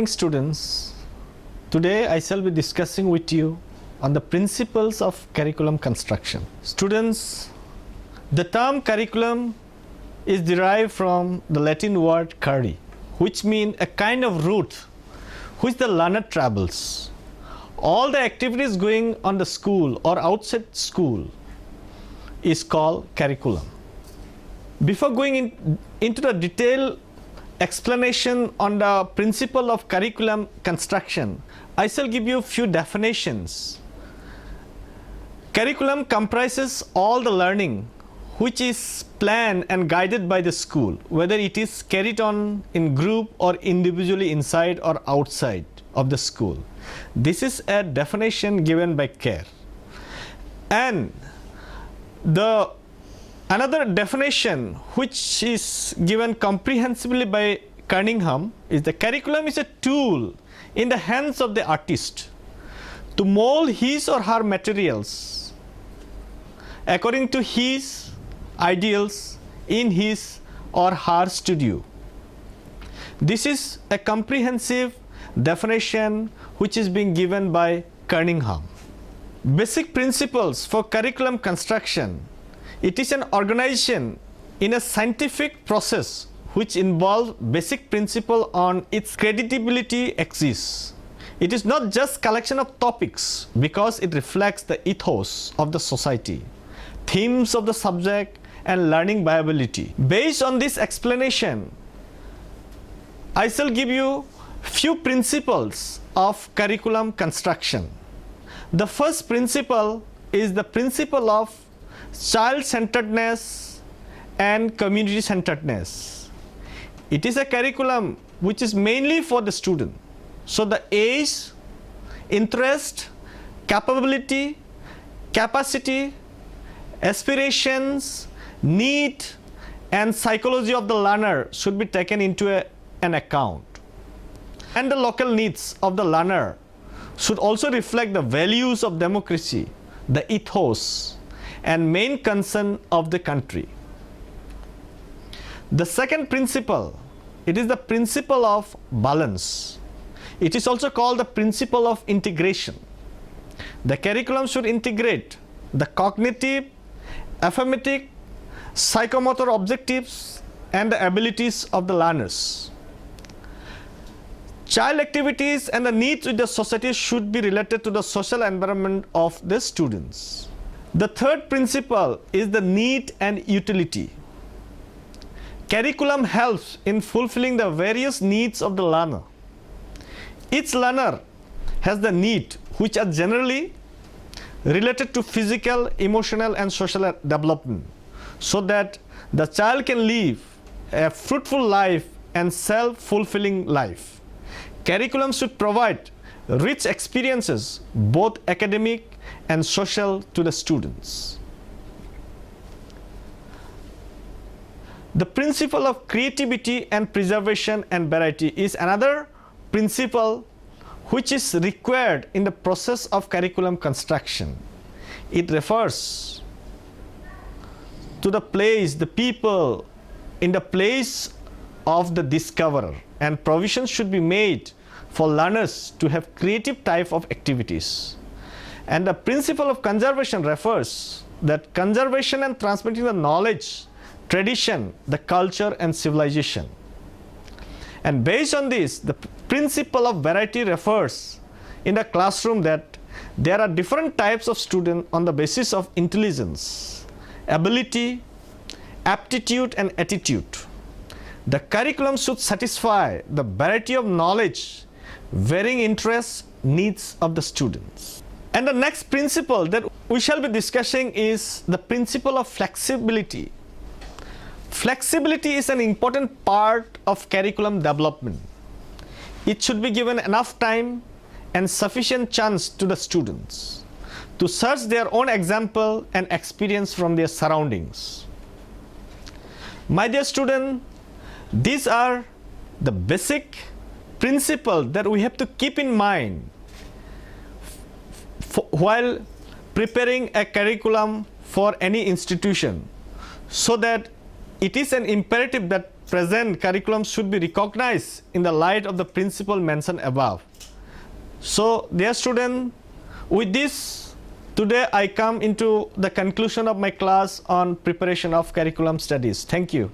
morning, students. Today I shall be discussing with you on the principles of curriculum construction. Students, the term curriculum is derived from the Latin word curri, which means a kind of route which the learner travels. All the activities going on the school or outside school is called curriculum. Before going into the detailed explanation on the principle of curriculum construction, I shall give you a few definitions. Curriculum comprises all the learning which is planned and guided by the school, whether it is carried on in group or individually inside or outside of the school. This is a definition given by Kerr. And another definition which is given comprehensively by Cunningham is the curriculum is a tool in the hands of the artist to mold his or her materials according to his ideals in his or her studio. This is a comprehensive definition which is being given by Cunningham. Basic principles for curriculum construction. It is an organization in a scientific process which involves basic principle on its credibility exists. It is not just collection of topics because it reflects the ethos of the society, themes of the subject and learning viability. Based on this explanation, I shall give you few principles of curriculum construction. The first principle is the principle of child-centeredness and community-centeredness. It is a curriculum which is mainly for the student. So the age, interest, capability, capacity, aspirations, need and psychology of the learner should be taken into an account. And the local needs of the learner should also reflect the values of democracy, the ethos, and main concern of the country. The second principle, it is the principle of balance. It is also called the principle of integration. The curriculum should integrate the cognitive, affirmative, psychomotor objectives and the abilities of the learners. Child activities and the needs of the society should be related to the social environment of the students. The third principle is the need and utility. Curriculum helps in fulfilling the various needs of the learner. Each learner has the need which are generally related to physical, emotional and social development so that the child can live a fruitful life and self-fulfilling life. Curriculum should provide rich experiences, both academic and social, to the students. The principle of creativity and preservation and variety is another principle which is required in the process of curriculum construction. It refers to the place, the people in the place of the discoverer, and provisions should be made for learners to have creative type of activities. And the principle of conservation refers that conservation and transmitting the knowledge, tradition, the culture and civilization. And based on this, the principle of variety refers in the classroom that there are different types of students on the basis of intelligence, ability, aptitude and attitude. The curriculum should satisfy the variety of knowledge, varying interests, needs of the students. And the next principle that we shall be discussing is the principle of flexibility. Flexibility is an important part of curriculum development. It should be given enough time and sufficient chance to the students to search their own example and experience from their surroundings. My dear student, these are the basic principles that we have to keep in mind while preparing a curriculum for any institution, so that it is an imperative that present curriculum should be recognized in the light of the principle mentioned above. So, dear student, with this, today I come into the conclusion of my class on preparation of curriculum studies. Thank you.